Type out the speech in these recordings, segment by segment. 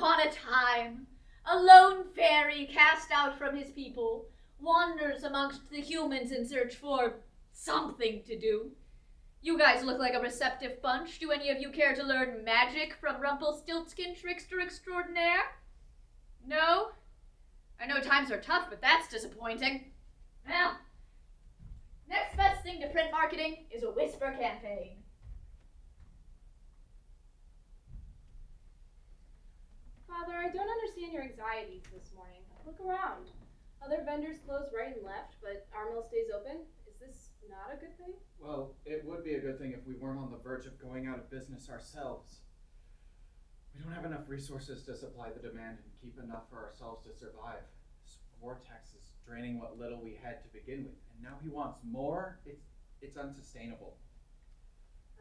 upon a time, a lone fairy cast out from his people wanders amongst the humans in search for something to do. You guys look like a receptive bunch. Do any of you care to learn magic from Rumpelstiltskin, trickster extraordinaire? No? I know times are tough, but that's disappointing. Well, next best thing to print marketing is a whisper campaign. Father, I don't understand your anxiety this morning. Look around. Other vendors close right and left, but our mill stays open. Is this not a good thing? Well, it would be a good thing if we weren't on the verge of going out of business ourselves. We don't have enough resources to supply the demand and keep enough for ourselves to survive. This vortex is draining what little we had to begin with, and now he wants more. It's unsustainable.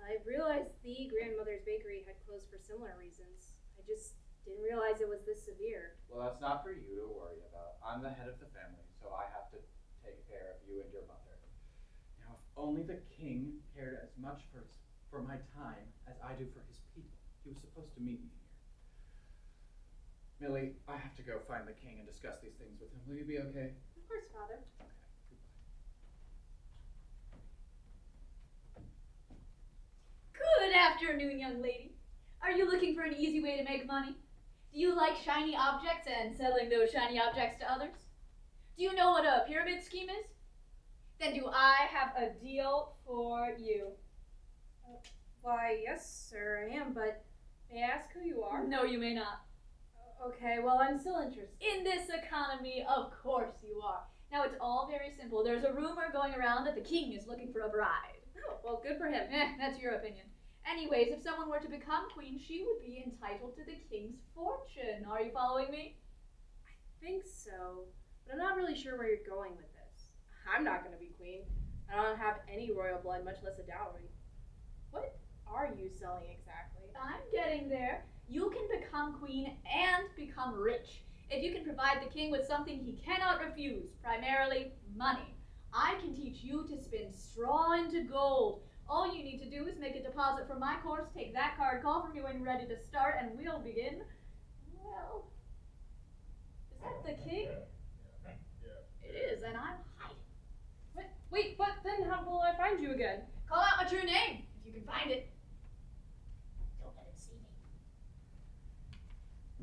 I realized the grandmother's bakery had closed for similar reasons. I just didn't realize it was this severe. Well, that's not for you to worry about. I'm the head of the family, so I have to take care of you and your mother. Now, if only the king cared as much for my time as I do for his people. He was supposed to meet me here. Millie, I have to go find the king and discuss these things with him. Will you be okay? Of course, Father. Okay, goodbye. Good afternoon, young lady. Are you looking for an easy way to make money? Do you like shiny objects and selling those shiny objects to others? Do you know what a pyramid scheme is? Then do I have a deal for you? Why, yes, sir, I am, but may I ask who you are? No, you may not. Okay, well, I'm still interested. In this economy, of course you are. Now, it's all very simple. There's a rumor going around that the king is looking for a bride. Oh, well, good for him. That's your opinion. Anyways, if someone were to become queen, she would be entitled to the king's fortune. Are you following me? I think so, but I'm not really sure where you're going with this. I'm not going to be queen. I don't have any royal blood, much less a dowry. What are you selling exactly? I'm getting there. You can become queen and become rich if you can provide the king with something he cannot refuse, primarily money. I can teach you to spin straw into gold. All you need to do is make a deposit for my course, take that card, call for me when you're ready to start, and we'll begin. Well, is that the king? It is, and I'm hiding. Wait, but then how will I find you again? Call out my true name, if you can find it. Don't let him see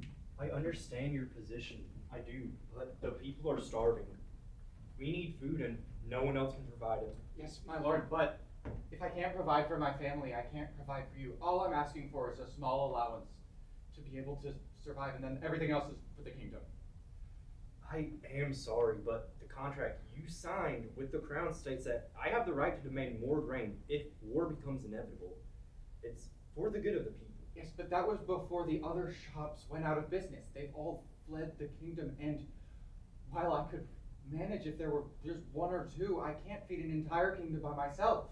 me. I understand your position, I do, but the people are starving. We need food and no one else can provide it. Yes, my lord, but if I can't provide for my family, I can't provide for you. All I'm asking for is a small allowance to be able to survive, and then everything else is for the kingdom. I am sorry, but the contract you signed with the crown states that I have the right to demand more grain if war becomes inevitable. It's for the good of the people. Yes, but that was before the other shops went out of business. They've all fled the kingdom, and while I could manage if there were just one or two, I can't feed an entire kingdom by myself.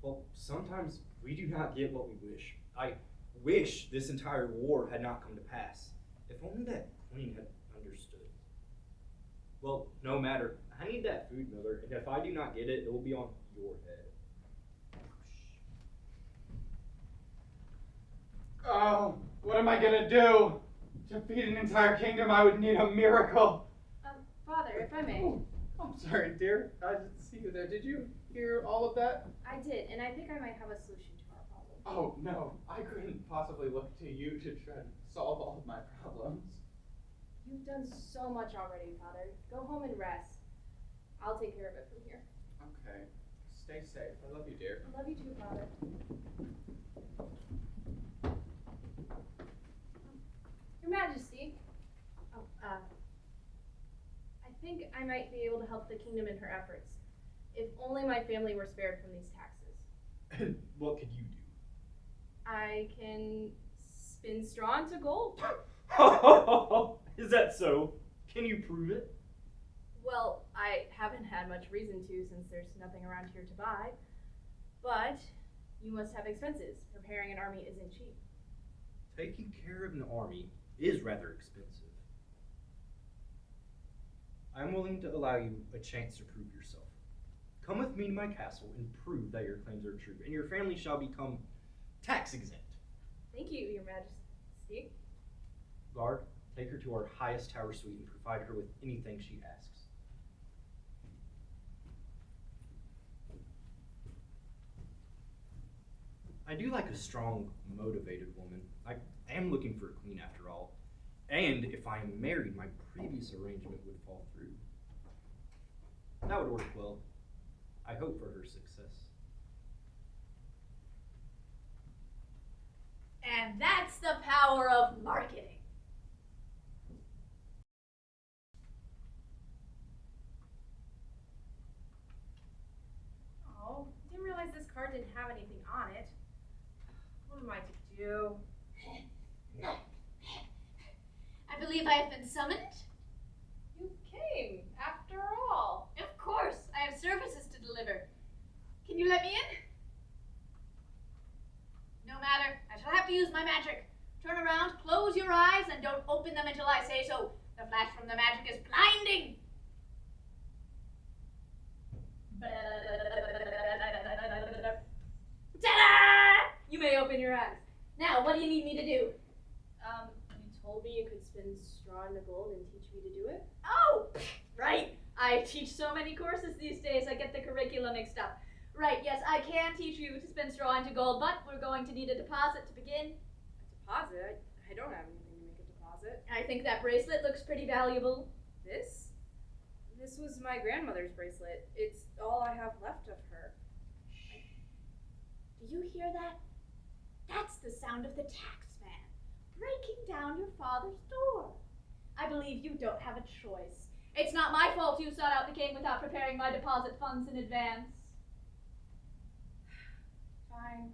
Well, sometimes we do not get what we wish. I wish this entire war had not come to pass. If only that queen had understood. Well, no matter. I need that food, Miller, and if I do not get it, it will be on your head. Oh, what am I gonna do? To feed an entire kingdom, I would need a miracle. Father, if I may. Oh, I'm sorry, dear. I didn't see you there. Did you hear all of that? I did, and I think I might have a solution to our problem. Oh, no. I couldn't possibly look to you to try to solve all of my problems. You've done so much already, Father. Go home and rest. I'll take care of it from here. Okay. Stay safe. I love you, dear. I love you too, Father. Your Majesty. I think I might be able to help the kingdom in her efforts. If only my family were spared from these taxes. And what could you do? I can spin straw into gold. Is that so? Can you prove it? Well, I haven't had much reason to since there's nothing around here to buy. But you must have expenses. Preparing an army isn't cheap. Taking care of an army is rather expensive. I'm willing to allow you a chance to prove yourself. Come with me to my castle and prove that your claims are true, and your family shall become tax exempt. Thank you, Your Majesty. Guard, take her to our highest tower suite and provide her with anything she asks. I do like a strong, motivated woman. I am looking for a queen after all. And if I am married, my previous arrangement would fall through. That would work well. I hope for her success. And that's the power of marketing. Oh, didn't realize this card didn't have anything on it. What am I to do? I believe I have been summoned. You came, after all. Of course, I have services to deliver. Can you let me in? No matter, I shall have to use my magic. Turn around, close your eyes, and don't open them until I say so. The flash from the magic is blinding. Ta-da! You may open your eyes. Now, what do you need me to do? You told me you could spin straw into gold and teach me to do it? Oh, right. I teach so many courses these days, I get the curriculum mixed up. Right, yes, I can teach you to spin straw into gold, but we're going to need a deposit to begin. A deposit? I don't have anything to make a deposit. I think that bracelet looks pretty valuable. This? This was my grandmother's bracelet. It's all I have left of her. Do you hear that? That's the sound of the tax man breaking down your father's door. I believe you don't have a choice. It's not my fault you sought out the king without preparing my deposit funds in advance. Fine.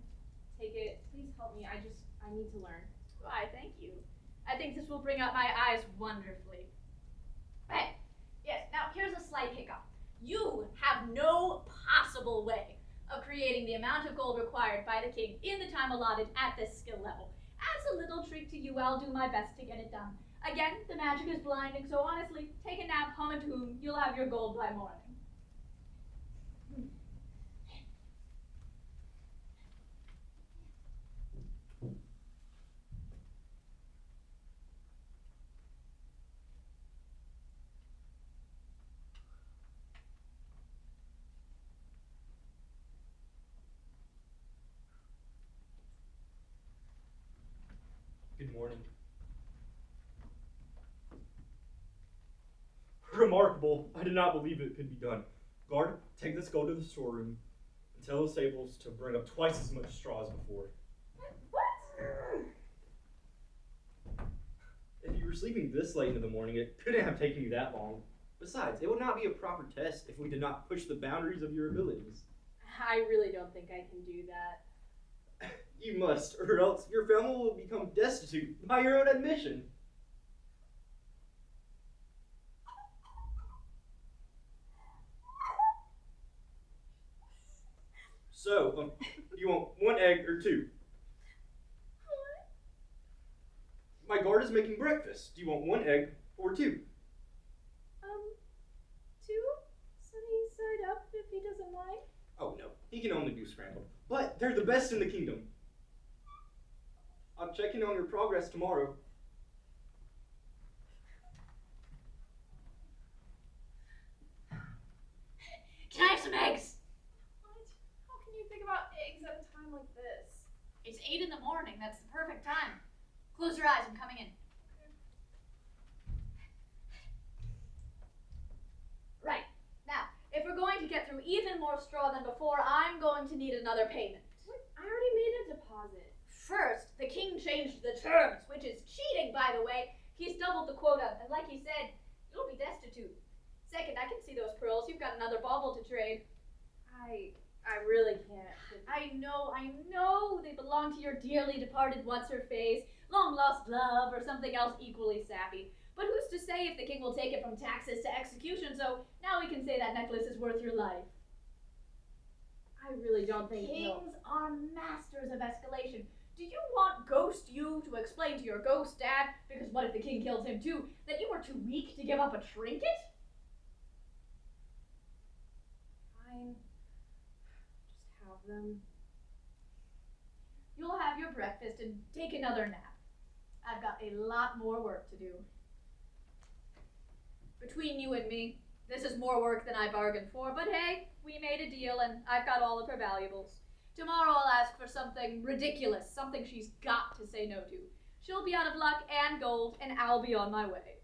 Take it. Please help me. I need to learn. Why, thank you. I think this will bring out my eyes wonderfully. Hey, yes, now here's a slight hiccup. You have no possible way of creating the amount of gold required by the king in the time allotted at this skill level. As a little treat to you, I'll do my best to get it done. Again, the magic is blinding, so honestly, take a nap, hum a tune, you'll have your gold by morning. Good morning. Remarkable. I did not believe it could be done. Guard, take this gold to the storeroom and tell the stables to bring up twice as much straw as before. What? If you were sleeping this late into the morning, it couldn't have taken you that long. Besides, it would not be a proper test if we did not push the boundaries of your abilities. I really don't think I can do that. You must, or else your family will become destitute by your own admission. So, do you want one egg or two? My guard is making breakfast. Do you want one egg or two? 2? Sunny side up if he doesn't mind. Oh no, he can only do scrambled. But they're the best in the kingdom. I'm checking on your progress tomorrow. Can I have some eggs? What? How can you think about eggs at a time like this? It's 8 in the morning, that's the perfect time. Close your eyes, I'm coming in. Right, now, if we're going to get through even more straw than before, I'm going to need another payment. What? I already made a deposit. First, the king changed the terms, which is cheating, by the way. He's doubled the quota, and like he said, you'll be destitute. Second, I can see those pearls. You've got another bauble to trade. I really can't. I know. They belong to your dearly departed what's-her-face, long-lost love, or something else equally sappy. But who's to say if the king will take it from taxes to execution, so now we can say that necklace is worth your life. I really don't think Kings are masters of escalation. Do you want Ghost You to explain to your ghost dad, because what if the king kills him too, that you were too weak to give up a trinket? Fine. Just have them. You'll have your breakfast and take another nap. I've got a lot more work to do. Between you and me, this is more work than I bargained for, but hey, we made a deal and I've got all of her valuables. Tomorrow I'll ask for something ridiculous, something she's got to say no to. She'll be out of luck and gold, and I'll be on my way.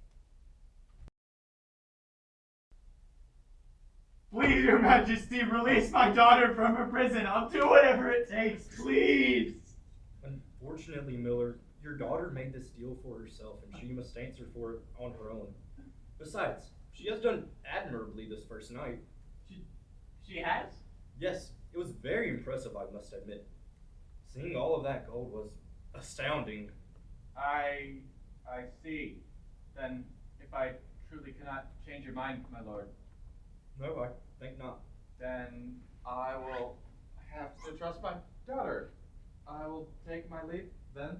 Please, Your Majesty, release my daughter from her prison. I'll do whatever it takes, please. Unfortunately, Miller, your daughter made this deal for herself, and she must answer for it on her own. Besides, she has done admirably this first night. She has? Yes, it was very impressive, I must admit. Seeing all of that gold was astounding. I see. Then, if I truly cannot change your mind, my lord, No, I think not. Then I will have to trust my daughter. I will take my leave then.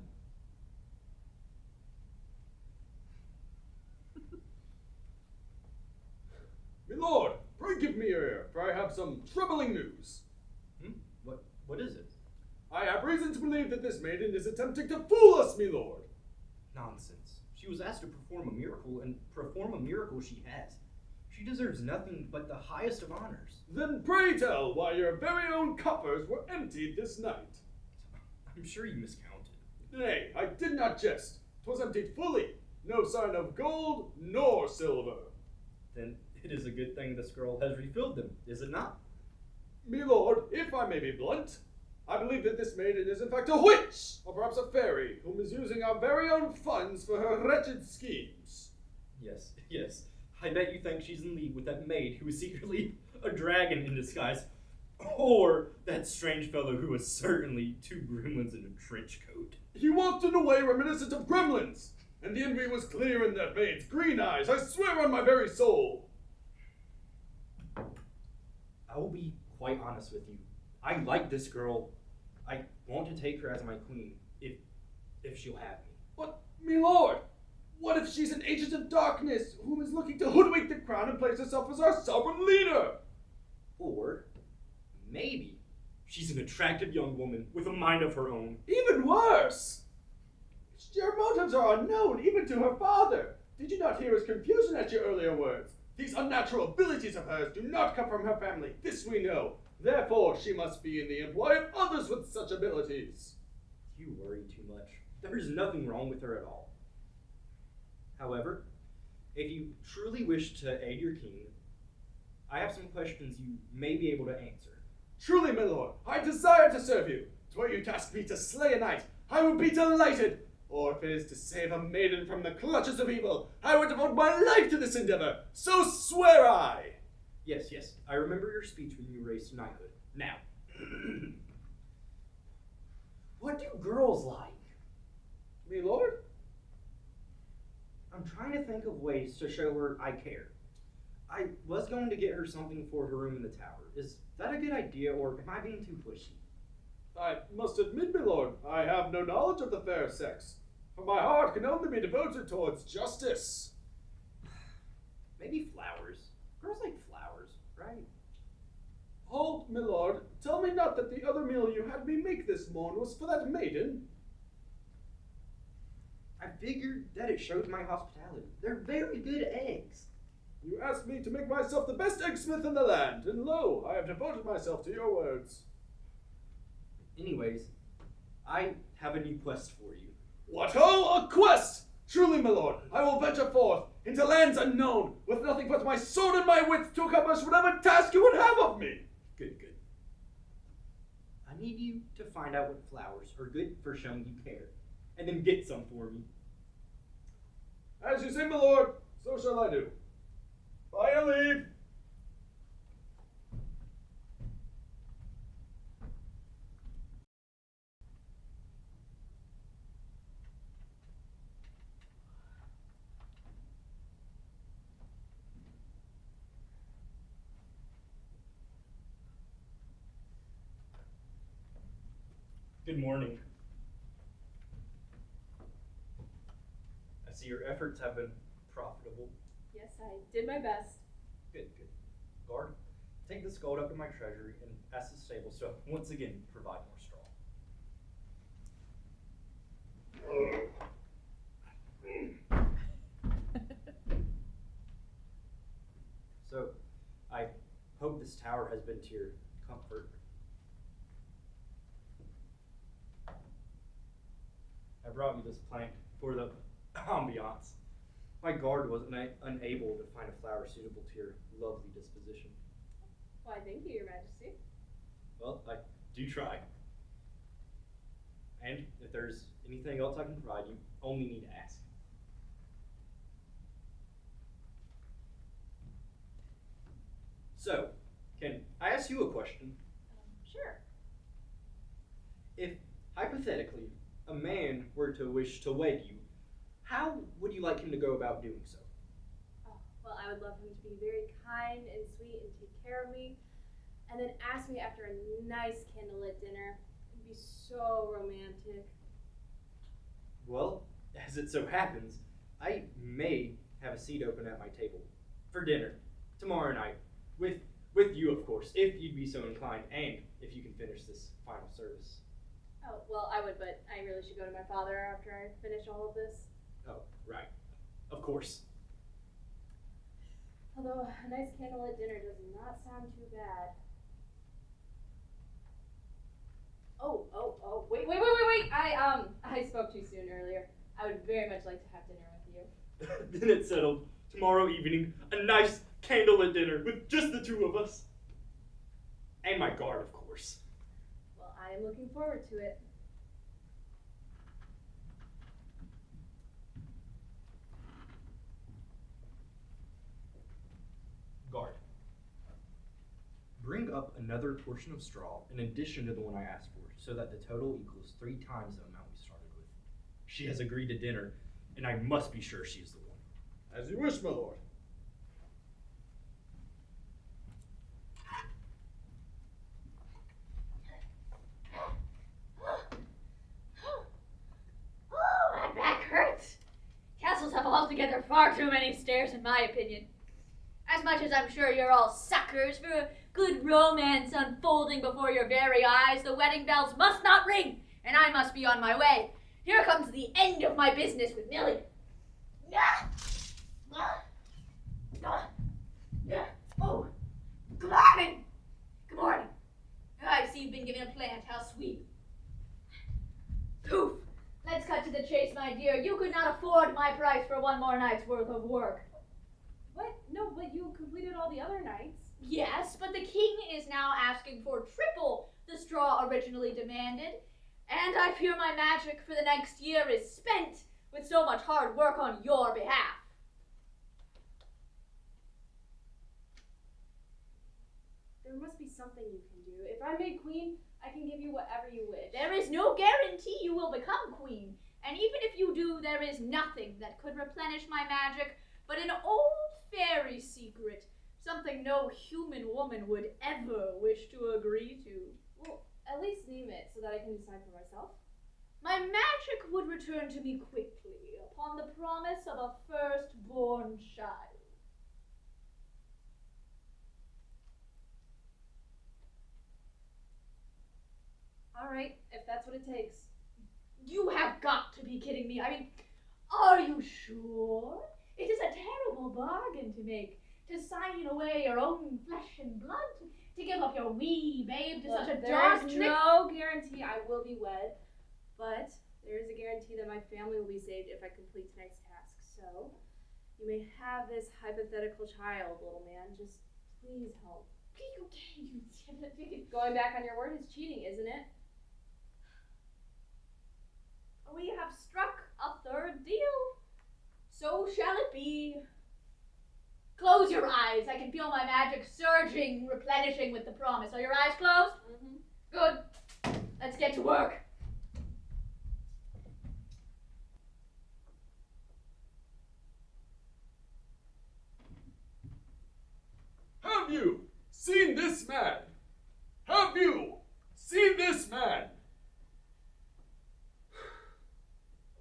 My lord, pray give me your ear, for I have some troubling news. What is it? I have reason to believe that this maiden is attempting to fool us, my lord. Nonsense. She was asked to perform a miracle, and perform a miracle she has. She deserves nothing but the highest of honors. Then pray tell why your very own coffers were emptied this night. I'm sure you miscounted. Nay, I did not jest. 'Twas emptied fully. No sign of gold nor silver. Then it is a good thing this girl has refilled them, is it not? My lord, if I may be blunt, I believe that this maiden is in fact a witch, or perhaps a fairy, whom is using our very own funds for her wretched schemes. Yes. I bet you think she's in league with that maid who is secretly a dragon in disguise, or that strange fellow who was certainly 2 gremlins in a trench coat. He walked in a way reminiscent of gremlins, and the envy was clear in that maid's green eyes, I swear on my very soul. I will be quite honest with you. I like this girl. I want to take her as my queen, if she'll have me. But, me lord, what if she's an agent of darkness whom is looking to hoodwink the crown and place herself as our sovereign leader? Or maybe she's an attractive young woman with a mind of her own. Even worse! Your motives are unknown, even to her father. Did you not hear his confusion at your earlier words? These unnatural abilities of hers do not come from her family, this we know. Therefore, she must be in the employ of others with such abilities. You worry too much. There is nothing wrong with her at all. However, if you truly wish to aid your king, I have some questions you may be able to answer. Truly, my lord, I desire to serve you. Were you tasked me to slay a knight, I would be delighted. Or if it is to save a maiden from the clutches of evil, I would devote my life to this endeavor. So swear I. Yes, I remember your speech when you raised knighthood. Now, what do girls like? Me lord? I'm trying to think of ways to show her I care. I was going to get her something for her room in the tower. Is that a good idea, or am I being too pushy? I must admit, my lord, I have no knowledge of the fair sex, for my heart can only be devoted towards justice. Maybe flowers. Girls like flowers, right? Hold, my lord, tell me not that the other meal you had me make this morn was for that maiden. I figured that it shows my hospitality. They're very good eggs. You asked me to make myself the best eggsmith in the land, and lo, I have devoted myself to your words. Anyways, I have a new quest for you. What ho, a quest! Truly, my lord, I will venture forth into lands unknown, with nothing but my sword and my wits to accomplish whatever task you would have of me. Good. I need you to find out what flowers are good for showing you care, and then get some for me. As you say, my lord, so shall I do. By your leave. Good morning. I see your efforts have been profitable. Yes, I did my best. Good. Guard, take this gold up to my treasury and ask the stable to once again provide more straw. So, I hope this tower has been to your comfort. I brought you this plant for the ambiance. My guard was unable to find a flower suitable to your lovely disposition. Why, thank you, Your Majesty. Well, I do try. And if there's anything else I can provide, you only need to ask. So, can I ask you a question? Sure. If, hypothetically, a man were to wish to wed you, how would you like him to go about doing so? Oh, well, I would love him to be very kind and sweet and take care of me, and then ask me after a nice candlelit dinner. It'd be so romantic. Well, as it so happens, I may have a seat open at my table for dinner tomorrow night, with you, of course, if you'd be so inclined, and if you can finish this final service. Oh, well, I would, but I really should go to my father after I finish all of this. Oh, right. Of course. Although a nice candlelit dinner does not sound too bad. Wait. I spoke too soon earlier. I would very much like to have dinner with you. Then it's settled. Tomorrow evening, a nice candlelit dinner with just the two of us. And my guard, of course. Well, I am looking forward to it. Guard. Bring up another portion of straw in addition to the one I asked for, so that the total equals 3 times the amount we started with. She has agreed to dinner, and I must be sure she is the one. As you wish, my lord. Oh, my back hurts. Castles have altogether far too many stairs, in my opinion. As much as I'm sure you're all suckers for a good romance unfolding before your very eyes, the wedding bells must not ring, and I must be on my way. Here comes the end of my business with Millie. Oh, good morning. Good morning. I see you've been given a plant. How sweet. Poof. Let's cut to the chase, my dear. You could not afford my price for one more night's worth of work. What? No, but you completed all the other nights. Yes, but the king is now asking for triple the straw originally demanded, and I fear my magic for the next year is spent with so much hard work on your behalf. There must be something you can do. If I'm made queen, I can give you whatever you wish. There is no guarantee you will become queen, and even if you do, there is nothing that could replenish my magic but an old fairy secret, something no human woman would ever wish to agree to. Well, at least name it so that I can decide for myself. My magic would return to me quickly upon the promise of a firstborn child. All right, if that's what it takes. You have got to be kidding me. I mean, are you sure? It is a terrible bargain to make, to sign away your own flesh and blood, to give up your wee babe to such a dark There's trick. no guarantee I will be wed, but there is a guarantee that my family will be saved if I complete tonight's task. So, you may have this hypothetical child, little man. Just please help. Going back on your word is cheating, isn't it? We have struck a third deal. So shall it be. Close your eyes. I can feel my magic surging, replenishing with the promise. Are your eyes closed? Mm-hmm. Good. Let's get to work. Have you seen this man? Have you seen this man?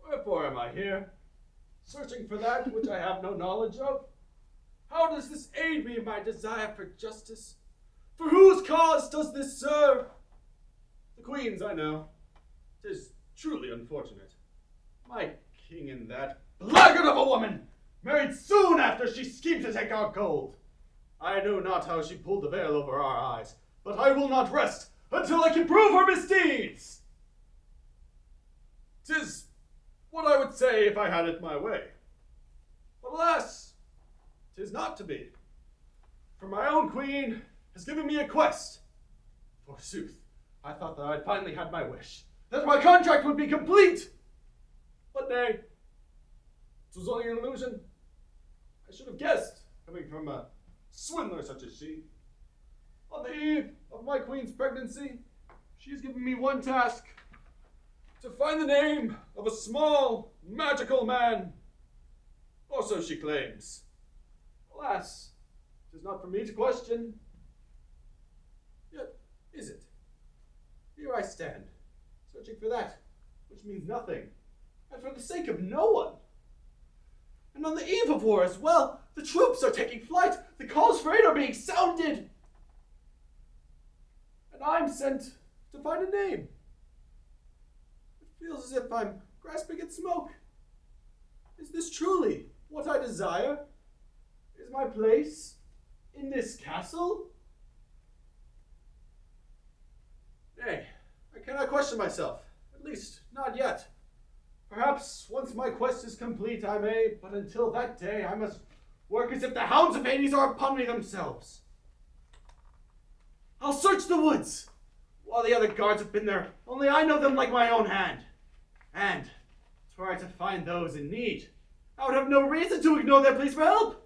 Wherefore am I here? Searching for that which I have no knowledge of? How does this aid me in my desire for justice? For whose cause does this serve? The Queen's, I know. 'Tis truly unfortunate. My king in that Blackguard of a woman! Married soon after she schemed to take our gold. I know not how she pulled the veil over our eyes, but I will not rest until I can prove her misdeeds! 'Tis what I would say if I had it my way. But alas, 'tis not to be. For my own queen has given me a quest. Forsooth, I thought that I had finally had my wish, that my contract would be complete. But nay, it was only an illusion. I should have guessed, coming from a swindler such as she. On the eve of my queen's pregnancy, she has given me one task: to find the name of a small, magical man. Or so she claims. Alas, it is not for me to question. Yet, is it? Here I stand, searching for that, which means nothing, and for the sake of no one. And on the eve of war as well, the troops are taking flight, the calls for aid are being sounded. And I'm sent to find a name. It feels as if I'm grasping at smoke. Is this truly what I desire? Is my place in this castle? Nay, I cannot question myself, at least not yet. Perhaps once my quest is complete I may, but until that day I must work as if the hounds of Hades are upon me themselves. I'll search the woods, while the other guards have been there, only I know them like my own hand. And, were I to find those in need, I would have no reason to ignore their pleas for help.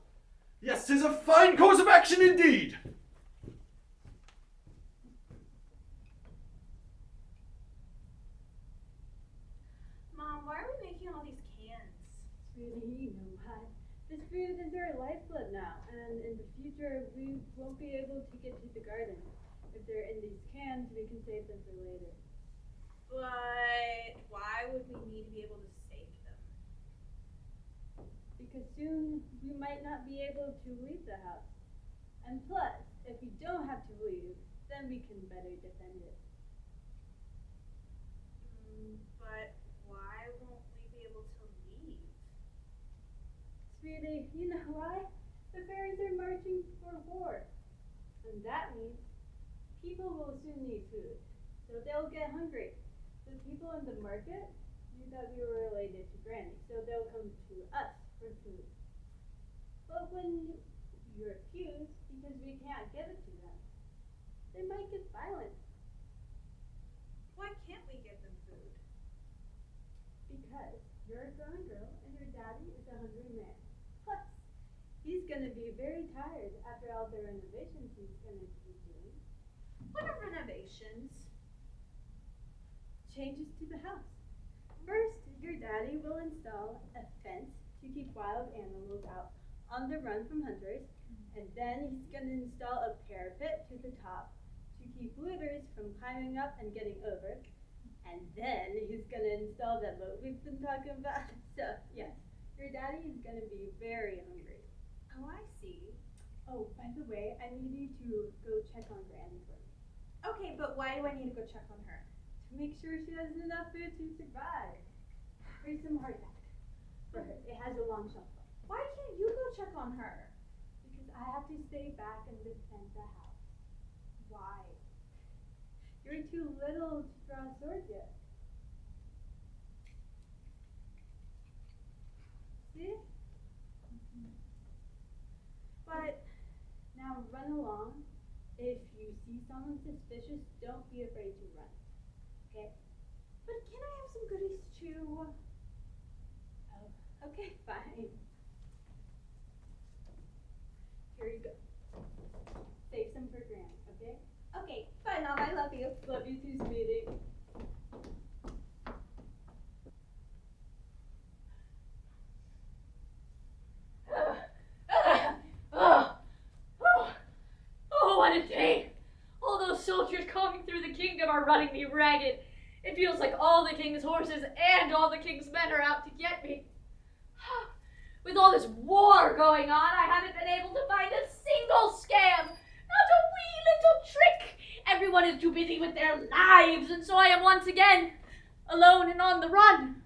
Yes, 'tis a fine course of action indeed. Mom, why are we making all these cans? Sweetie, you know what? This food is our lifeblood now, and in the future we won't be able to get to the garden. If they're in these cans, we can save them for later. But why would we need to be able to save them? Because soon we might not be able to leave the house. And plus, if we don't have to leave, then we can better defend it. But why won't we be able to leave? Sweetie, you know why? The fairies are marching for war. And that means people will soon need food. So they'll get hungry. The people in the market knew that we were related to Granny, so they'll come to us for food. But when you refuse because we can't give it to them, they might get violent. Why can't we give them food? Because you're a grown girl and your daddy is a hungry man. Plus, he's gonna be very tired after all the renovations he's gonna be doing. What are renovations? Changes to the house. First, your daddy will install a fence to keep wild animals out on the run from hunters, and then he's gonna install a parapet to the top to keep looters from climbing up and getting over. And then he's gonna install that boat we've been talking about. So, yes, your daddy is gonna be very hungry. Oh, I see. Oh, by the way, I need you to go check on Granny for me. Okay, but why do I need to go check on her? To make sure she has enough food to survive. Here's some hardback for her. It has a long shelf life. Why can't you go check on her? Because I have to stay back and defend the house. Why? You're too little to draw a sword yet. See? But Now run along. If you see someone suspicious, don't be afraid to run. Okay? can I have some goodies too? Oh, okay, fine. Here you go. Save some for Granny, okay? Okay, bye Mom, I love you. Love you too, sweetie. Oh, what a day! All those soldiers coming through the kingdom are running me ragged. It feels like all the king's horses and all the king's men are out to get me. With all this war going on, I haven't been able to find a single scam, not a wee little trick. Everyone is too busy with their lives, and so I am once again alone and on the run.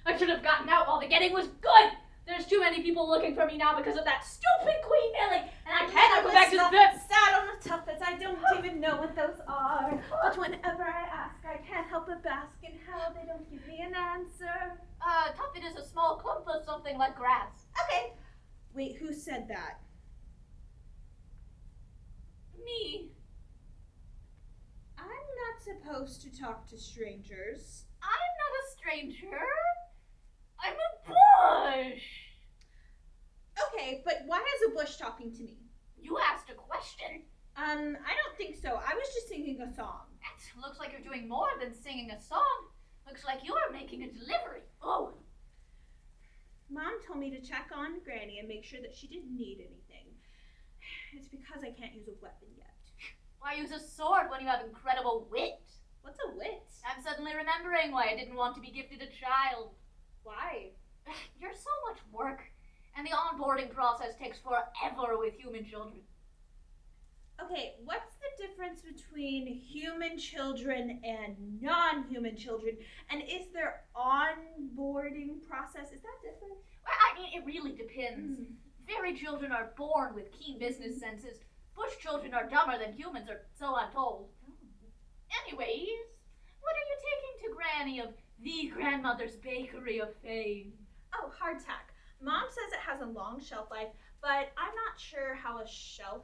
I should have gotten out while the getting was good. There's too many people looking for me now because of that stupid Queen Millie, and I cannot go back to the pit. Sat on the tuffets. I don't even know what those are. But whenever I ask, I can't help but bask in how they don't give me an answer. Tuffet is a small clump of something like grass. Okay. Wait, who said that? Me. I'm not supposed to talk to strangers. I'm not a stranger. I'm a bush. Okay, but why is a bush talking to me? You asked a question. I don't think so. I was just singing a song. It looks like you're doing more than singing a song. Looks like you're making a delivery. Oh. Mom told me to check on Granny and make sure that she didn't need anything. It's because I can't use a weapon yet. Why use a sword when you have incredible wit? What's a wit? I'm suddenly remembering why I didn't want to be gifted a child. Why? You're so much work, and the onboarding process takes forever with human children. Okay, what's the difference between human children and non-human children? And is their onboarding process, is that different? Well, I mean, it really depends. Fairy children are born with keen business senses. Bush children are dumber than humans, or so I'm told. Anyways, what are you taking to Granny of the grandmother's bakery of fame? Oh, hardtack. Mom says it has a long shelf life, but I'm not sure how a shelf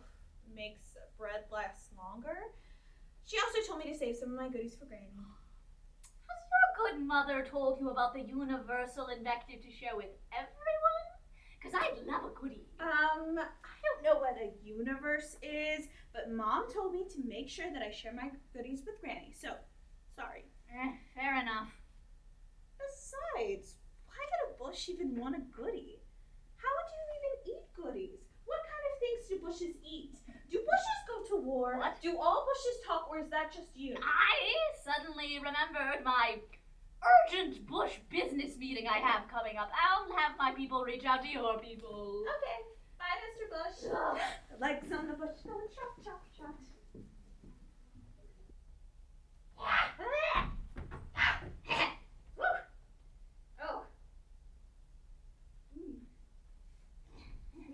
makes bread last longer. She also told me to save some of my goodies for Granny. Has your good mother told you about the universal invective to share with everyone? Because I'd love a goodie. I don't know what a universe is, but Mom told me to make sure that I share my goodies with Granny, so sorry. Fair enough. Besides, why would a bush even want a goodie? How would you even eat goodies? What kind of things do bushes eat? Do bushes go to war? What? Do all bushes talk, or is that just you? I suddenly remembered my urgent bush business meeting I have coming up. I'll have my people reach out to your people. Okay, bye, Mr. Bush. Ugh. The legs on the bush going chop, chop, chop. Oh.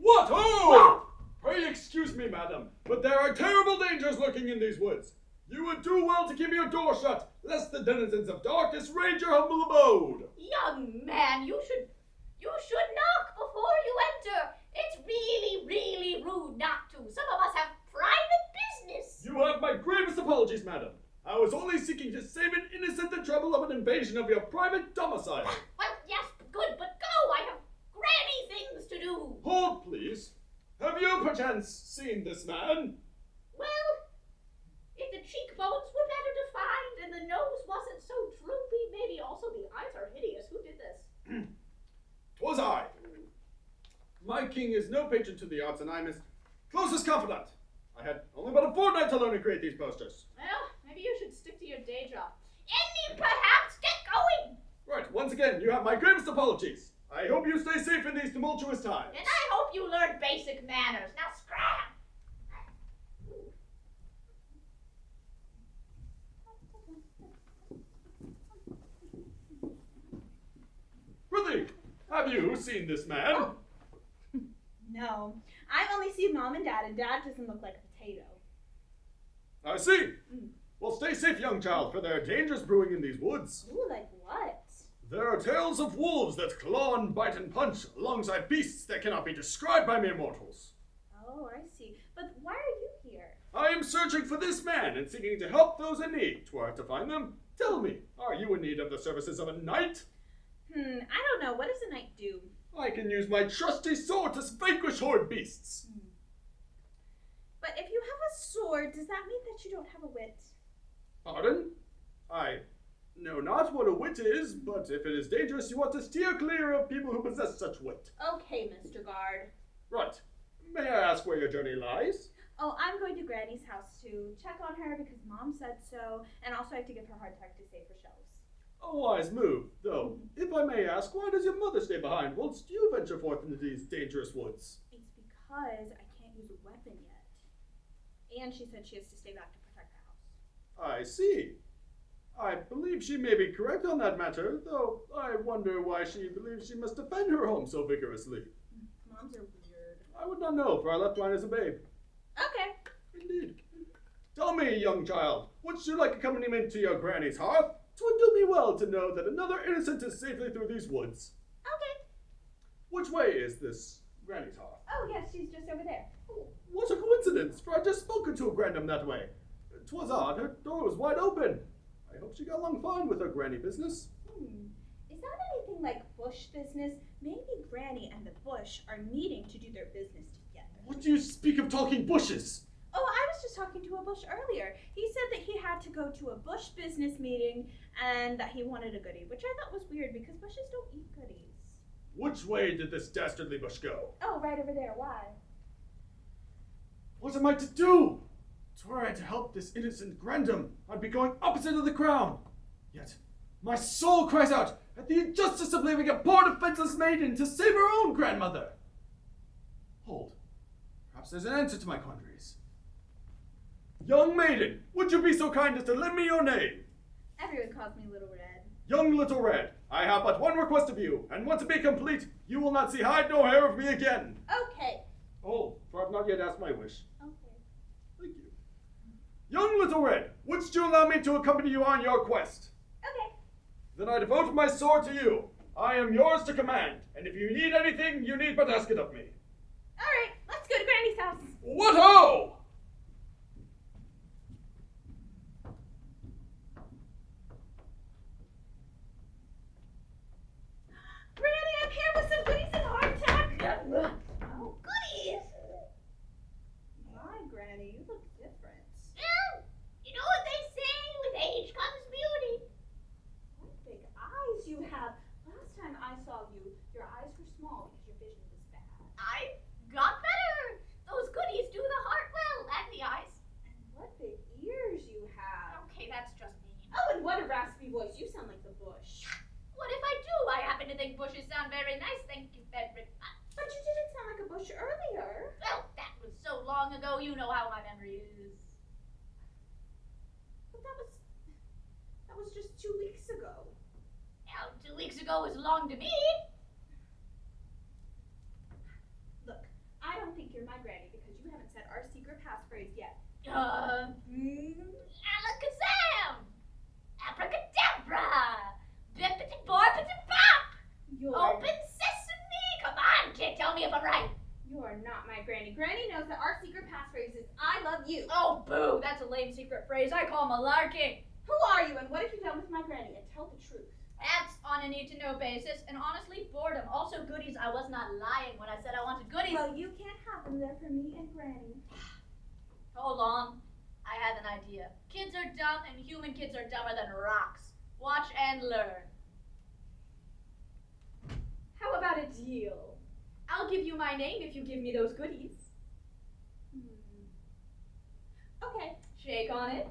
What ho! Pray excuse me, madam, but there are terrible dangers lurking in these woods. You would do well to keep your door shut, lest the denizens of darkness raid your humble abode. Young man, you should knock before you enter. It's really, really rude not to. Some of us have private business. You have my gravest apologies, madam. I was only seeking to save an innocent the trouble of an invasion of your private domicile. Well, yes, good, but go. I have granny things to do. Hold, please. Have you perchance seen this man? Well, if the cheekbones were better defined and the nose wasn't so droopy, maybe also the eyes are hideous. Who did this? 'Twas I. My king is no patron to the arts, and I'm his closest confidant. I had only but a fortnight to learn to create these posters. Well, maybe you should stick to your day job. And perhaps get going. Right, once again, you have my gravest apologies. I hope you stay safe in these tumultuous times. And I hope you learn basic manners. Now scram! Prithee, have you seen this man? Oh. No, I've only seen Mom and Dad doesn't look like a potato. I see. Well, stay safe, young child, for there are dangers brewing in these woods. Ooh, like what? There are tales of wolves that claw and bite and punch, alongside beasts that cannot be described by mere mortals. Oh, I see. But why are you here? I am searching for this man and seeking to help those in need. Where to find them? Tell me, are you in need of the services of a knight? I don't know. What does a knight do? I can use my trusty sword to vanquish horde beasts. But if you have a sword, does that mean that you don't have a wit? Pardon? I know not what a wit is, but if it is dangerous, you want to steer clear of people who possess such wit. Okay, Mr. Guard. Right. May I ask where your journey lies? Oh, I'm going to Granny's house to check on her because Mom said so, and also I have to give her hardtack to save her shelves. A wise move, though. If I may ask, why does your mother stay behind whilst you venture forth into these dangerous woods? It's because I can't use a weapon yet. And she said she has to stay back to protect the house. I see. I believe she may be correct on that matter, though I wonder why she believes she must defend her home so vigorously. Moms are weird. I would not know, for I left mine as a babe. Okay. Indeed. Tell me, young child, would you like accompaniment to your granny's hearth? 'Twould do me well to know that another innocent is safely through these woods. Okay. Which way is this granny's hearth? Oh, yes, she's just over there. Oh, what a coincidence, for I just spoken to a grandam that way. 'Twas odd, her door was wide open. I hope she got along fine with her granny business. Is that anything like bush business? Maybe Granny and the bush are meeting to do their business together. What do you speak of talking bushes? Oh, I was just talking to a bush earlier. He said that he had to go to a bush business meeting and that he wanted a goodie, which I thought was weird because bushes don't eat goodies. Which way did this dastardly bush go? Oh, right over there. Why? What am I to do? Were I to help this innocent grandam, I'd be going opposite of the crown. Yet, my soul cries out at the injustice of leaving a poor defenseless maiden to save her own grandmother. Hold. Perhaps there's an answer to my quandaries. Young maiden, would you be so kind as to lend me your name? Everyone calls me Little Red. Young Little Red, I have but one request of you, and once it be complete, you will not see hide nor hair of me again. Okay. Oh, for I've not yet asked my wish. Okay. Thank you. Young Little Red, wouldst you allow me to accompany you on your quest? Okay. Then I devote my sword to you. I am yours to command, and if you need anything, you need but ask it of me. All right, let's go to Granny's house. What ho! Granny, I'm here with some goodies and hardtack. Oh, goodies. My Granny, you look different. Well, you know what they say, with age comes beauty. What big eyes you have. Last time I saw you, your eyes were small because your vision was bad. I got better. Those goodies do the heart well, and the eyes. And what big ears you have. Okay, that's just mean. Oh, and what a raspy voice. You sound like the bush. What if I do? I happen to think bushes sound very nice, thank you very much. But you didn't sound like a bush earlier. Well, that was so long ago, you know how my memory is. But that was just 2 weeks ago. Now, 2 weeks ago was long to me. Look, I don't think you're my Granny because you haven't said our secret passphrase yet. Alakazam! Abracadabra! Bippity-boppity-bop! Open sesame! Come on, kid, tell me if I'm right. You're not my Granny. Granny knows that our secret passphrase is I love you. Oh, boo, that's a lame secret phrase. I call malarkey. Who are you and what have you done with my Granny? And tell the truth. That's on a need-to-know basis, and honestly, boredom. Also, goodies. I was not lying when I said I wanted goodies. Well, you can't have them. They're for me and Granny. Hold on. I had an idea. Kids are dumb, and human kids are dumber than rocks. Watch and learn. How about a deal? I'll give you my name if you give me those goodies. Okay. Shake on it.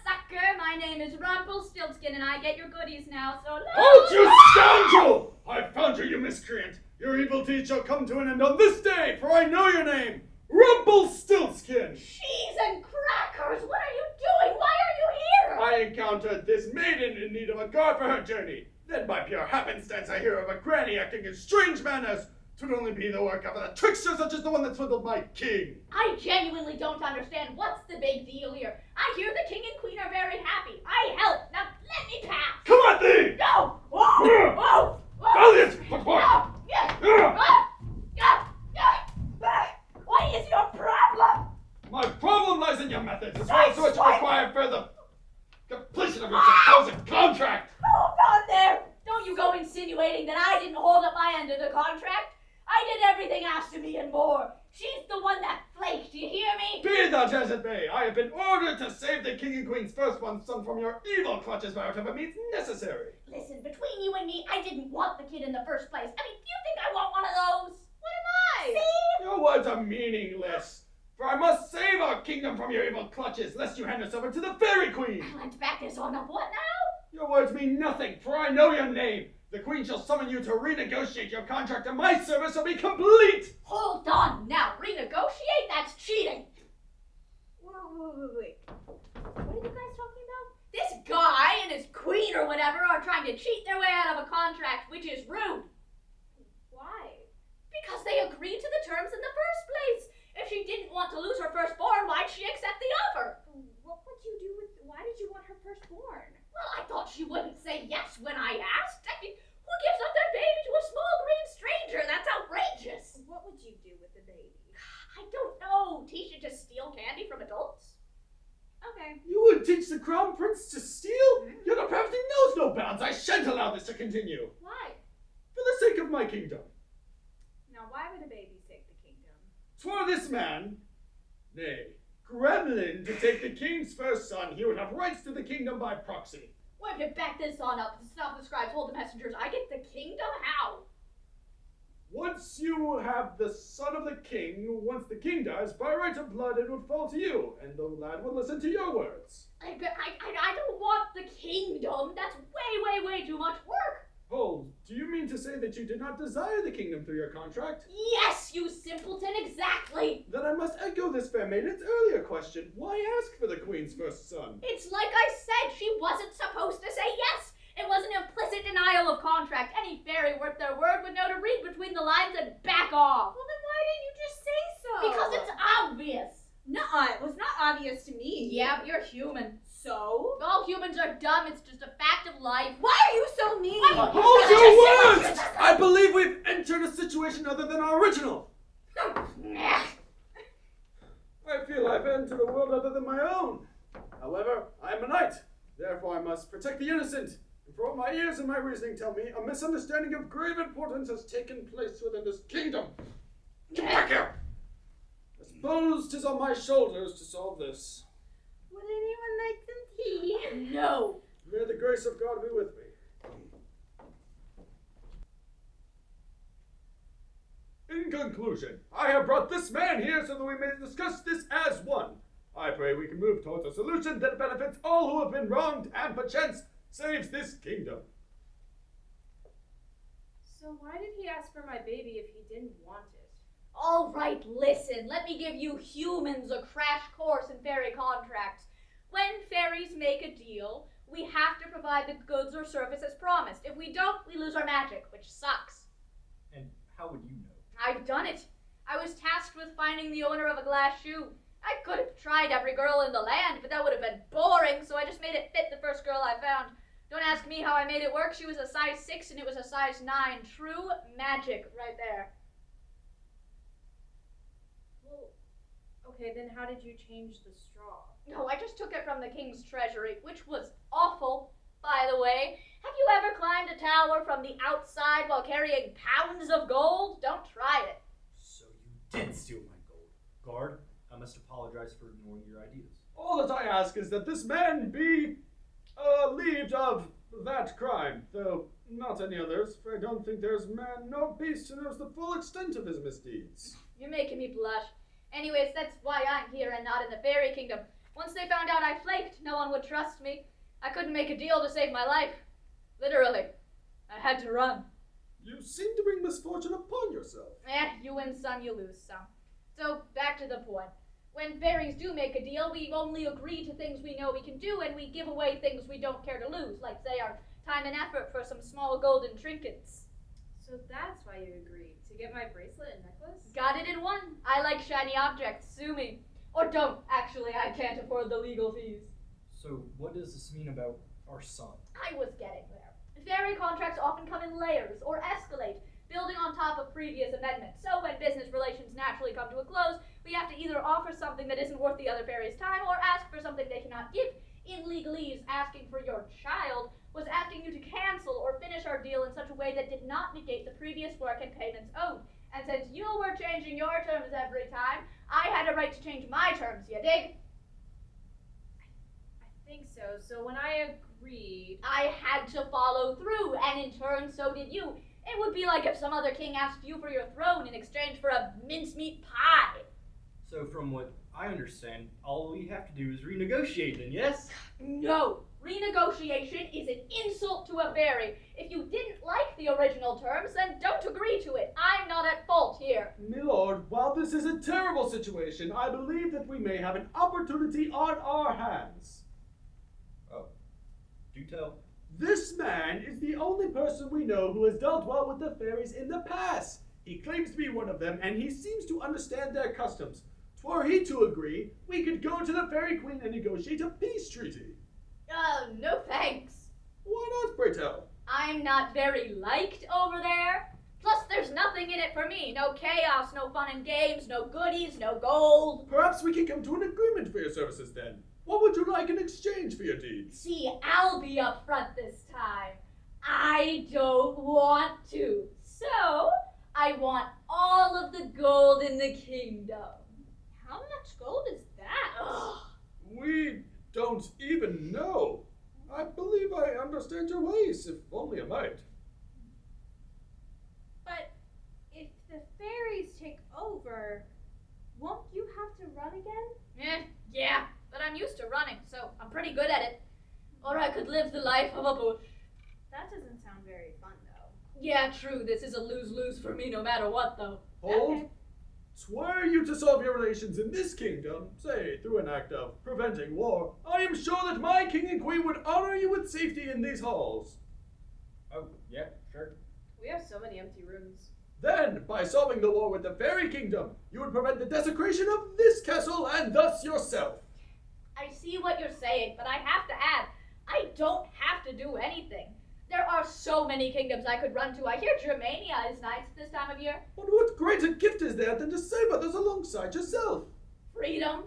Sucker! My name is Rumpelstiltskin, and I get your goodies now, so Halt, you scoundrel! I've found you, you miscreant! Your evil deed shall come to an end on this day, for I know your name! Rumpelstiltskin! Cheese and crackers! What are you doing? Why are you here? I encountered this maiden in need of a guard for her journey. Then by pure happenstance I hear of a granny acting in strange manners. 'Twould only be the work of a trickster such as the one that swindled my king. I genuinely don't understand. What's the big deal here? I hear the king and queen are very happy. I help. Now let me pass. Come at thee! No! Whoa! Whoa! Valiant, but what? No! What is your problem? My problem lies in your methods, as well as which require further completion of your supposed contract. Hold on there! Don't you go insinuating that I didn't hold up my end of the contract. I did everything asked of me and more. She's the one that flaked, do you hear me? Be that as it may, I have been ordered to save the king and queen's firstborn son from your evil clutches by whatever means necessary. Listen, between you and me, I didn't want the kid in the first place. I mean, do you think I want one of those? What am I? See? Your words are meaningless, for I must save our kingdom from your evil clutches, lest you hand us over to the fairy queen. Let's back this on up. What now? Your words mean nothing, for I know your name. The queen shall summon you to renegotiate your contract, and my service will be complete. Hold on now. Renegotiate? That's cheating. Wait. What are you guys talking about? This guy cheat or whatever, or trying to cheat their way out of a contract, which is rude. Why? Because they agreed to the terms in the first place. If she didn't want to lose her firstborn, why'd she accept the offer? What would you do with? Why did you want her firstborn? Well, I thought she wouldn't say yes when I asked. I mean, who gives up their baby to a small green stranger? That's outrageous. What would you do with the baby? I don't know. Teach it to steal candy from adults? Okay. You would teach the crown prince to steal? Your depravity knows no bounds. I shan't allow this to continue. Why? For the sake of my kingdom. Now, why would a baby save the kingdom? For this man, nay, Gremlin, to take the king's first son, he would have rights to the kingdom by proxy. Well, to back this on up, stop the scribes, hold the messengers. I get the kingdom? How? Once you have the son of the king, once the king dies, by right of blood it would fall to you, and the lad would listen to your words. I don't want the kingdom. That's way too much work. Hold, do you mean to say that you did not desire the kingdom through your contract? Yes, you simpleton, exactly. Then I must echo this fair maiden's earlier question. Why ask for the queen's first son? It's like I said, she wasn't supposed to say yes. It was an implicit denial of contract. Any fairy worth their word would know to read between the lines and back off. Well, then why didn't you just say so? Because it's obvious. Nuh-uh, it was not obvious to me. Yeah, but you're human. So? All humans are dumb. It's just a fact of life. Why are you so mean? Hold your words! I believe we've entered a situation other than our original. I feel I've entered a world other than my own. However, I am a knight. Therefore I must protect the innocent. And for what my ears and my reasoning tell me, a misunderstanding of grave importance has taken place within this kingdom. Get back here! I suppose 'tis on my shoulders to solve this. Would anyone like some tea? No. May the grace of God be with me. In conclusion, I have brought this man here so that we may discuss this as one. I pray we can move towards a solution that benefits all who have been wronged and perchance saves this kingdom. So why did he ask for my baby if he didn't want it? All right, listen. Let me give you humans a crash course in fairy contracts. When fairies make a deal, we have to provide the goods or service as promised. If we don't, we lose our magic, which sucks. And how would you know? I've done it. I was tasked with finding the owner of a glass shoe. I could have tried every girl in the land, but that would have been boring, so I just made it fit the first girl I found. Don't ask me how I made it work. She was a size 6 and it was a size 9. True magic right there. Well, okay, then how did you change the straw? No, I just took it from the king's treasury, which was awful, by the way. Have you ever climbed a tower from the outside while carrying pounds of gold? Don't try it. So you did steal my gold. Guard, I must apologize for ignoring your ideas. All that I ask is that this man be relieved of that crime, though not any others, for I don't think there's man nor beast who knows the full extent of his misdeeds. You're making me blush. Anyways, that's why I'm here and not in the fairy kingdom. Once they found out I flaked, no one would trust me. I couldn't make a deal to save my life. Literally. I had to run. You seem to bring misfortune upon yourself. You win some, you lose some. So, back to the point. When fairies do make a deal, we only agree to things we know we can do, and we give away things we don't care to lose, like, say, our time and effort for some small golden trinkets. So that's why you agreed, to get my bracelet and necklace? Got it in one. I like shiny objects. Sue me. Or don't. Actually, I can't afford the legal fees. So what does this mean about our son? I was getting there. Fairy contracts often come in layers, or escalate, building on top of previous amendments. So when business relations naturally come to a close, we have to either offer something that isn't worth the other fairy's time, or ask for something they cannot give. In legalese, asking for your child was asking you to cancel or finish our deal in such a way that did not negate the previous work and payments owed. And since you were changing your terms every time, I had a right to change my terms, you dig? I think so. So when I agreed... I had to follow through, and in turn, so did you. It would be like if some other king asked you for your throne in exchange for a mincemeat pie. So from what I understand, all we have to do is renegotiate then, yes? No! Renegotiation is an insult to a fairy. If you didn't like the original terms, then don't agree to it. I'm not at fault here. Milord, while this is a terrible situation, I believe that we may have an opportunity on our hands. Oh, do tell. This man is the only person we know who has dealt well with the fairies in the past. He claims to be one of them, and he seems to understand their customs. Were he to agree, we could go to the Fairy Queen and negotiate a peace treaty. No thanks. Why not, pray tell? I'm not very liked over there. Plus, there's nothing in it for me. No chaos, no fun and games, no goodies, no gold. Perhaps we can come to an agreement for your services then. What would you like in exchange for your deeds? See, I'll be up front this time. I don't want to. So, I want all of the gold in the kingdom. How much gold is that? Ugh. We don't even know. I believe I understand your ways, if only I might. But if the fairies take over, won't you have to run again? Yeah, but I'm used to running, so I'm pretty good at it. Or I could live the life of a bush. That doesn't sound very fun, though. Yeah, true, this is a lose-lose for me no matter what, though. Hold. Okay. Were you to solve your relations in this kingdom, say through an act of preventing war, I am sure that my king and queen would honor you with safety in these halls. Oh, yeah, sure. We have so many empty rooms. Then, by solving the war with the fairy kingdom, you would prevent the desecration of this castle and thus yourself. I see what you're saying, but I have to add, I don't have to do anything. There are so many kingdoms I could run to. I hear Germania is nice this time of year. But what greater gift is there than to save others alongside yourself? Freedom.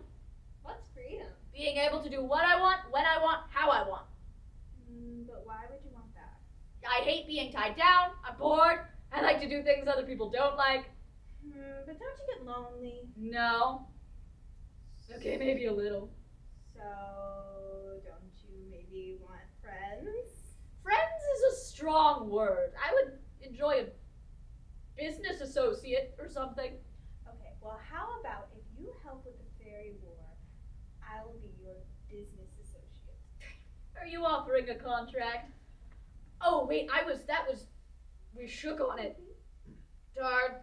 What's freedom? Being able to do what I want, when I want, how I want. But why would you want that? I hate being tied down. I'm bored. I like to do things other people don't like. But don't you get lonely? No. Okay, maybe a little. So, don't you maybe want friends? Friends is a strong word. I would enjoy a business associate or something. Okay, well, how about if you help with the fairy war, I will be your business associate. Are you offering a contract? Oh, wait, we shook on it. Darn.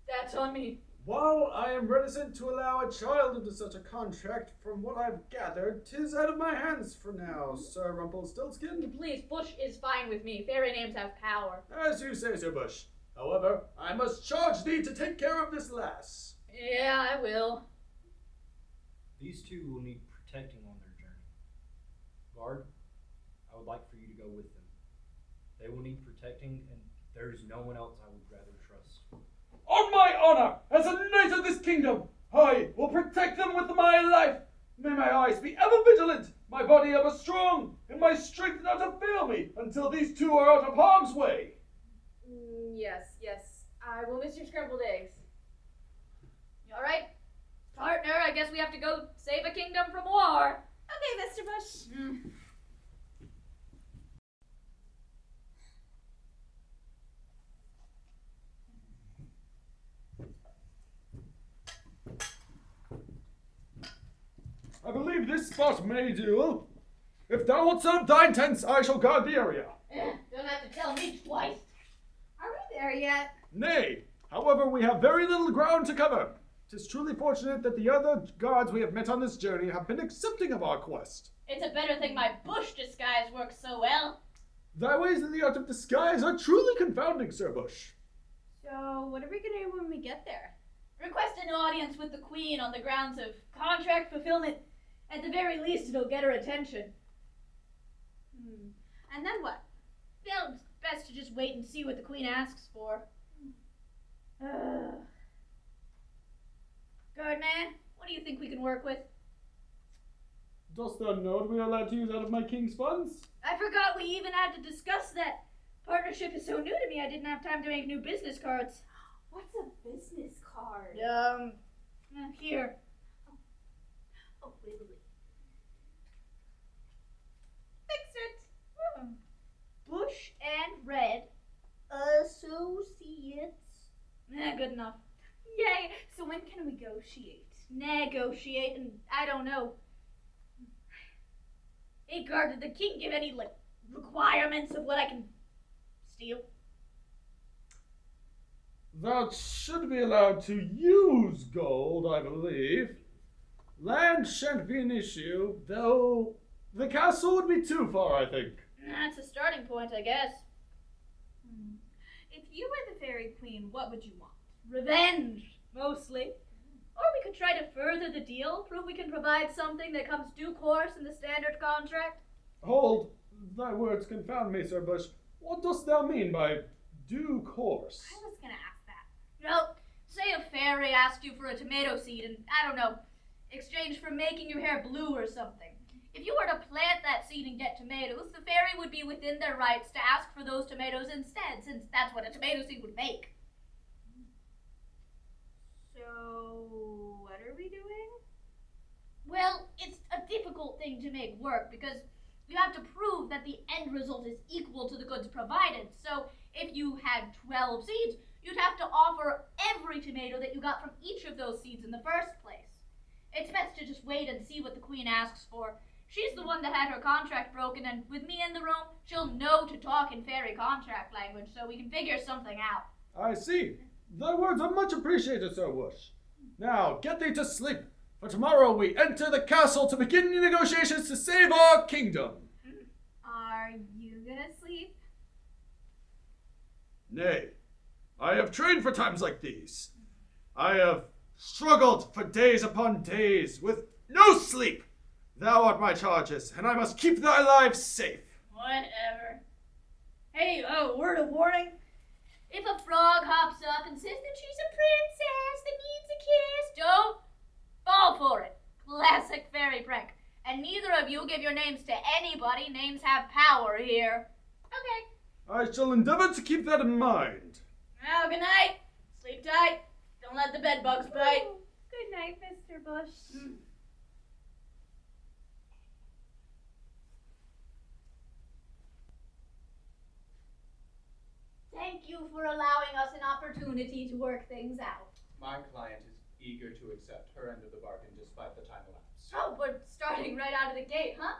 That's on me. While I am reticent to allow a child into such a contract, from what I've gathered, 'tis out of my hands for now, Sir Rumpelstiltskin. Please, Bush is fine with me. Fairy names have power. As you say, Sir Bush. However, I must charge thee to take care of this lass. Yeah, I will. These two will need protecting on their journey. Guard, I would like for you to go with them. They will need protecting, and there is no one else I would rather trust. On my honor, as a knight of this kingdom, I will protect them with my life. May my eyes be ever vigilant, my body ever strong, and my strength not to fail me until these two are out of harm's way. Yes. I will miss your scrambled eggs. You alright? Partner, I guess we have to go save a kingdom from war. Okay, Mr. Bush. I believe this spot may do. If thou wilt set up thine tents, I shall guard the area. Don't have to tell me twice. Are we there yet? Nay, however, we have very little ground to cover. 'Tis truly fortunate that the other guards we have met on this journey have been accepting of our quest. It's a better thing my bush disguise works so well. Thy ways in the art of disguise are truly confounding, Sir Bush. So, what are we gonna do when we get there? Request an audience with the queen on the grounds of contract fulfillment. At the very least, it'll get her attention. And then what? Well, it's best to just wait and see what the queen asks for. Guardman, what do you think we can work with? Dost thou know to be allowed to use out of my king's funds? I forgot we even had to discuss that. Partnership is so new to me, I didn't have time to make new business cards. What's a business card? Here. Oh, wait. Fix it. Bush and Red Associates. Good enough. Yay! So when can we negotiate? Negotiate, and I don't know. Hey, guard, did the king give any, requirements of what I can steal? Thou should be allowed to use gold, I believe. Land shan't be an issue, though the castle would be too far, I think. That's a starting point, I guess. If you were the fairy queen, what would you want? Revenge, mostly. Or we could try to further the deal, prove we can provide something that comes due course in the standard contract. Hold, thy words confound me, Sir Bush. What dost thou mean by due course? I was gonna ask that. Well, say a fairy asked you for a tomato seed in, I don't know, exchange for making your hair blue or something. If you were to plant that seed and get tomatoes, the fairy would be within their rights to ask for those tomatoes instead, since that's what a tomato seed would make. So, what are we doing? Well, it's a difficult thing to make work because you have to prove that the end result is equal to the goods provided. So if you had 12 seeds, you'd have to offer every tomato that you got from each of those seeds in the first place. It's best to just wait and see what the queen asks for. She's the one that had her contract broken, and with me in the room, she'll know to talk in fairy contract language, so we can figure something out. I see. Thy words are much appreciated, Sir Bush. Now, get thee to sleep, for tomorrow we enter the castle to begin the negotiations to save our kingdom. Are you gonna sleep? Nay, I have trained for times like these. I have struggled for days upon days with no sleep. Thou art my charges, and I must keep thy lives safe. Whatever. Hey, word of warning. If a frog hops up and says that she's a princess that needs a kiss, don't fall for it. Classic fairy prank. And neither of you give your names to anybody. Names have power here. Okay. I shall endeavor to keep that in mind. Well, good night. Sleep tight. Don't let the bed bugs bite. Oh, good night, Mr. Bush. Thank you for allowing us an opportunity to work things out. My client is eager to accept her end of the bargain despite the time elapsed. Oh, we're starting right out of the gate, huh?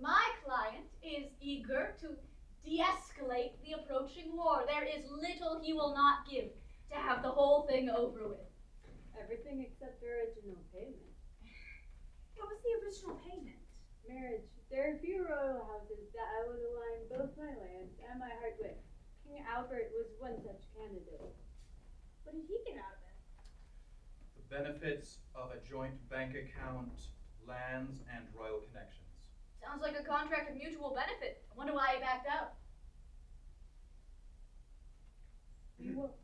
My client is eager to de-escalate the approaching war. There is little he will not give to have the whole thing over with. Everything except the original payment. What was the original payment? Marriage. There are few royal houses that I would align both my lands and my heart with. King Albert was one such candidate. What did he get out of it? The benefits of a joint bank account, lands, and royal connections. Sounds like a contract of mutual benefit. I wonder why he backed out. We will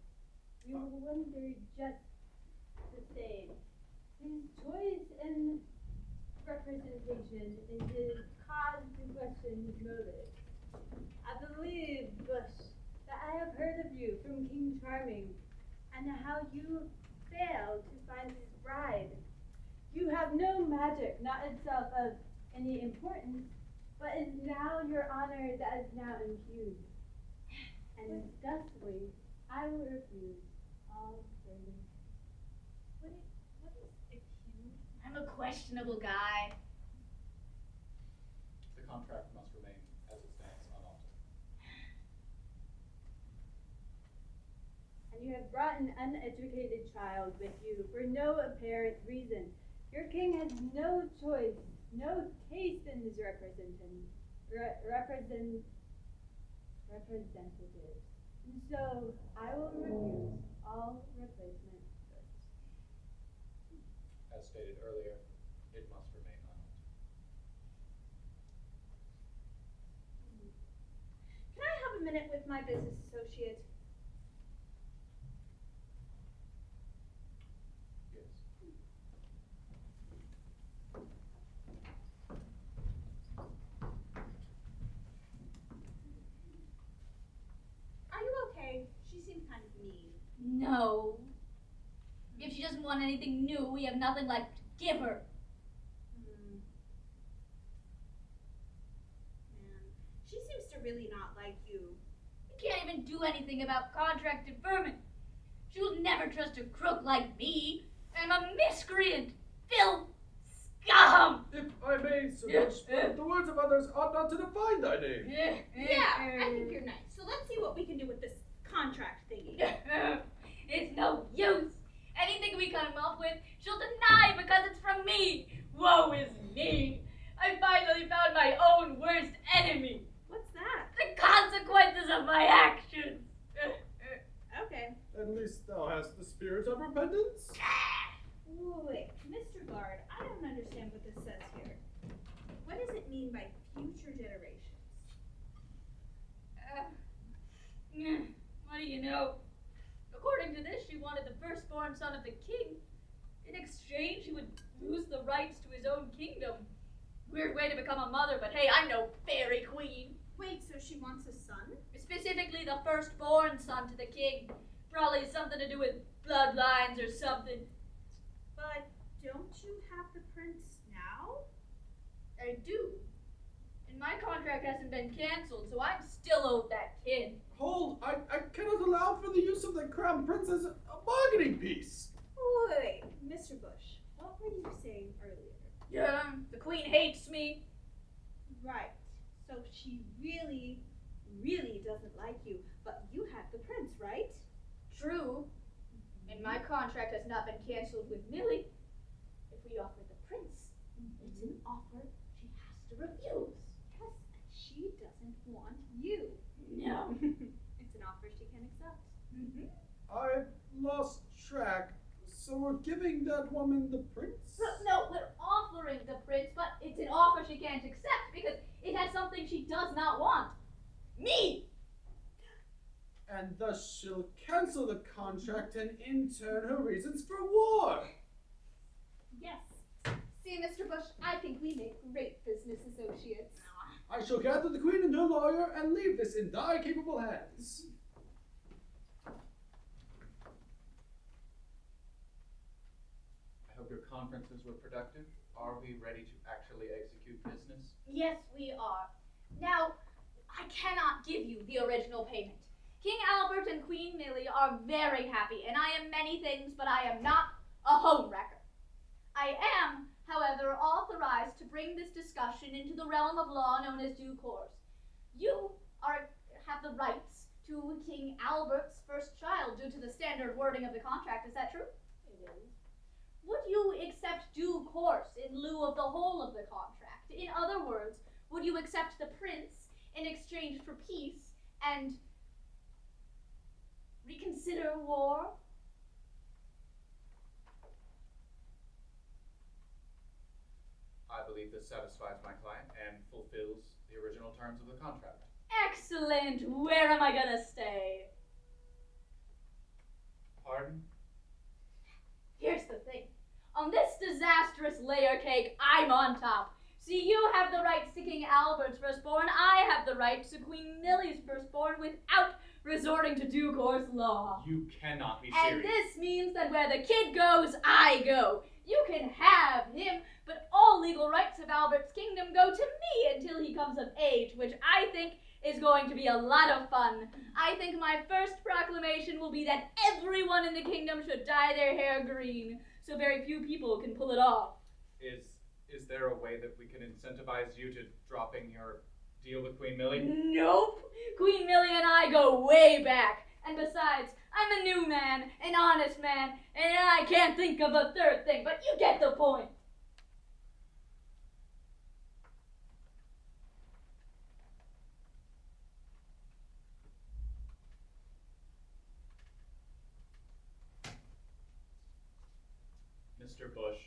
wonder just the same. His choice and representation is cause to question his motive. I believe, Bush, that I have heard of you from King Charming, and how you failed to find his bride. You have no magic, not itself of any importance, but is now your honor that is now impugned. And thusly, I will refuse all further. What is impugn? I'm a questionable guy. The contract must remain as it stands unaltered. And you have brought an uneducated child with you for no apparent reason. Your king has no choice, no taste in his representatives. And so I will refuse all replacement goods. As stated earlier, it must remain unaltered. Can I have a minute with my business associate? Yes. Are you okay? She seemed kind of mean. No. If she doesn't want anything new, we have nothing left to give her. Man, she seems to really not like you. We can't even do anything about contract deferment. She will never trust a crook like me. I'm a miscreant. Filth. Scum. If I may, Sir Bush, the words of others ought not to define thy name. Yeah, I think you're nice. So let's see what we can do with this contract thingy. It's no use. Anything we come up with, she'll deny because it's from me. Woe is me. I finally found my own worst enemy. What's understand what this says here. What does it mean by future generations? What do you know? According to this, she wanted the firstborn son of the king. In exchange, he would lose the rights to his own kingdom. Weird way to become a mother, but hey, I'm no fairy queen. Wait, so she wants a son? Specifically the firstborn son to the king. Probably something to do with bloodlines or something. But don't you have the prince now? I do. And my contract hasn't been cancelled, so I'm still owed that kid. Hold! I cannot allow for the use of the crown prince as a bargaining piece. Wait, Mr. Bush, what were you saying earlier? Yeah, the queen hates me. Right, so she really, really doesn't like you, but you have the prince, right? True. And my contract has not been cancelled with Millie. If we offer the prince, it's an offer she has to refuse. Yes, and she doesn't want you. No. It's an offer she can accept. I've lost track. So we're giving that woman the prince? No, we're offering the prince, but it's an offer she can't accept because it has something she does not want. Me! And thus she'll cancel the contract and in turn her reasons for war. Yes. See, Mr. Bush, I think we make great business associates. I shall gather the queen and her lawyer and leave this in thy capable hands. I hope your conferences were productive. Are we ready to actually execute business? Yes, we are. Now, I cannot give you the original payment. King Albert and Queen Millie are very happy, and I am many things, but I am not a homewrecker. I am, however, authorized to bring this discussion into the realm of law known as due course. You have the rights to King Albert's first child due to the standard wording of the contract. Is that true? It is. Would you accept due course in lieu of the whole of the contract? In other words, would you accept the prince in exchange for peace and reconsider war? I believe this satisfies my client and fulfills the original terms of the contract. Excellent! Where am I gonna stay? Pardon? Here's the thing. On this disastrous layer cake, I'm on top. See, you have the rights to King Albert's firstborn. I have the rights to Queen Millie's firstborn without resorting to due course law. You cannot be And serious. this means that where the kid goes, I go. You can have him, but all legal rights of Albert's kingdom go to me until he comes of age, which I think is going to be a lot of fun. I think my first proclamation will be that everyone in the kingdom should dye their hair green, so very few people can pull it off. Is there a way that we can incentivize you to dropping your deal with Queen Millie? Nope. Queen Millie and I go way back. And besides, I'm a new man, an honest man, and I can't think of a third thing, but you get the point. Mr. Bush,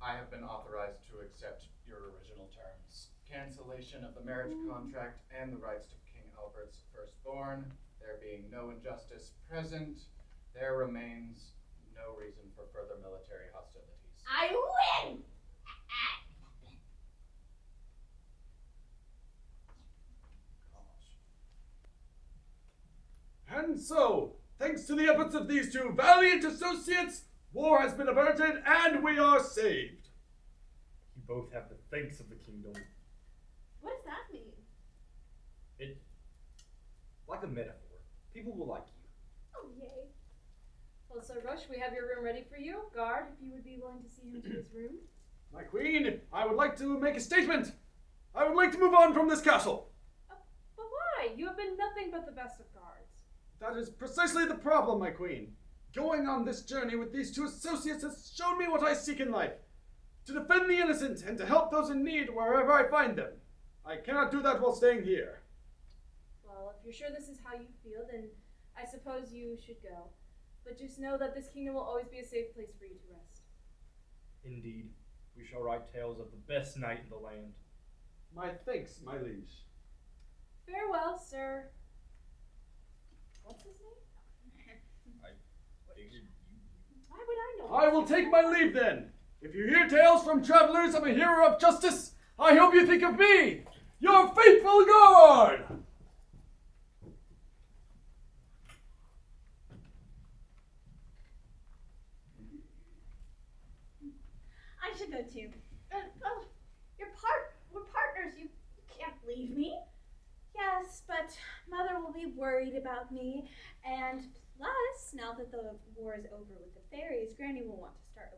I have been authorized to accept your original terms. Cancellation of the marriage contract and the rights to King Albert's firstborn. There being no injustice present, there remains no reason for further military hostilities. I win! Gosh. And so, thanks to the efforts of these two valiant associates, war has been averted and we are saved. You both have the thanks of the kingdom. What does that mean? It, like a metaphor. People will like you. Oh, yay. Well, Sir Bush, we have your room ready for you. Guard, if you would be willing to see him to his room. My queen, I would like to make a statement. I would like to move on from this castle. But why? You have been nothing but the best of guards. That is precisely the problem, my queen. Going on this journey with these two associates has shown me what I seek in life. To defend the innocent and to help those in need wherever I find them. I cannot do that while staying here. Well, if you're sure this is how you feel, then I suppose you should go. But just know that this kingdom will always be a safe place for you to rest. Indeed, we shall write tales of the best knight in the land. My thanks, my liege. Farewell, sir. What's his name? Why would I know? I will take my leave then. If you hear tales from travelers of a hero of justice, I hope you think of me, your faithful guard. I should go too. Well, we're partners. You can't leave me. Yes, but Mother will be worried about me. And plus, now that the war is over with the fairies, Granny will want to start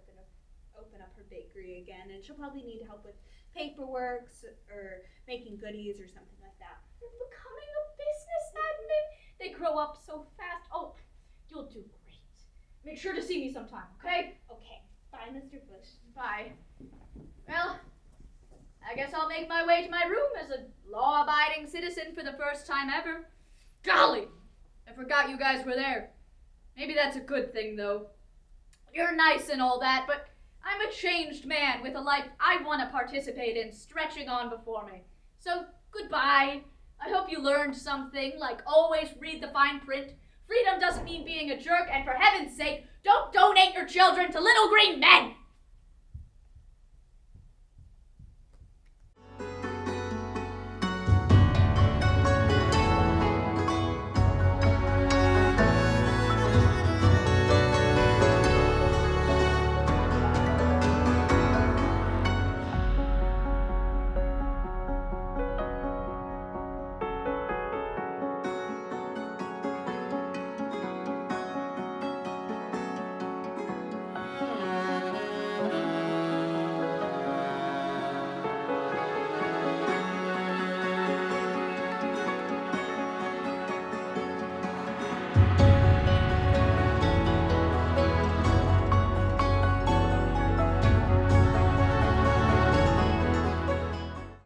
open up her bakery again, and she'll probably need help with paperwork or making goodies or something like that. You're becoming a business admin? They grow up so fast. Oh, you'll do great. Make sure to see me sometime, okay? Okay. Bye, Mr. Bush. Bye. Well, I guess I'll make my way to my room as a law-abiding citizen for the first time ever. Golly! I forgot you guys were there. Maybe that's a good thing, though. You're nice and all that, but I'm a changed man with a life I want to participate in stretching on before me. So, goodbye. I hope you learned something, like always read the fine print. Freedom doesn't mean being a jerk, and for heaven's sake, don't donate your children to little green men!